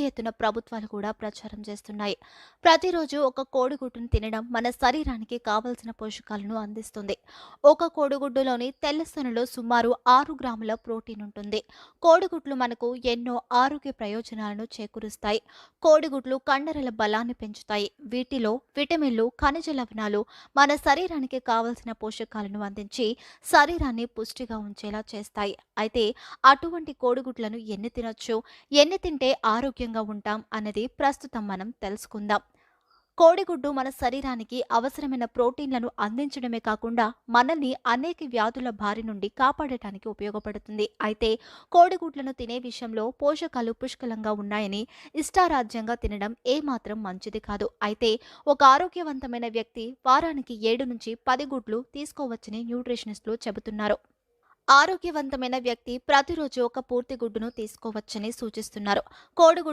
ఎత్తున ప్రభుత్వాలు కూడా ప్రచారం చేస్తున్నాయి. ప్రతిరోజు ఒక కోడిగుడ్డును తినడం మన శరీరానికి కావలసిన పోషకాలను అందిస్తుంది. ఒక కోడిగుడ్డులోని తెల్లసొనలో సుమారు 6 గ్రాముల ప్రోటీన్ ఉంటుంది. కోడిగుడ్లు మనకు ఎన్నో ఆరోగ్య ప్రయోజనాలను చేకూరుస్తాయి. కోడిగుడ్లు కండరాల బలాన్ని పెంచుతాయి. వీటిలో విటమిన్లు, ఖనిజ లవణాలు మన శరీరానికి కావలసిన పోషకాలను అందించి శరీరాన్ని పుష్టిగా ఉంచేలా చేస్తాయి. అయితే అటువంటి కోడిగుడ్లను ఎన్ని తినొచ్చు, ఎన్ని తింటే ఆరోగ్యంగా ఉంటాం అన్నది ప్రస్తుతం మనం తెలుసుకుందాం. కోడిగుడ్డు మన శరీరానికి అవసరమైన ప్రోటీన్లను అందించడమే కాకుండా మనల్ని అనేక వ్యాధుల బారి నుండి కాపాడటానికి ఉపయోగపడుతుంది. అయితే కోడిగుడ్లను తినే విషయంలో పోషకాలు పుష్కలంగా ఉన్నాయని ఇష్టారాజ్యంగా తినడం ఏమాత్రం మంచిది కాదు. అయితే ఒక ఆరోగ్యవంతమైన వ్యక్తి వారానికి 7 నుంచి 10 గుడ్లు తీసుకోవచ్చని న్యూట్రిషనిస్టులు చెబుతున్నారు. ఆరోగ్యవంతమైన వ్యక్తి ప్రతిరోజు ఒక పూర్తి గుడ్డును తీసుకోవచ్చని సూచిస్తున్నారు. కోడిగుడ్డు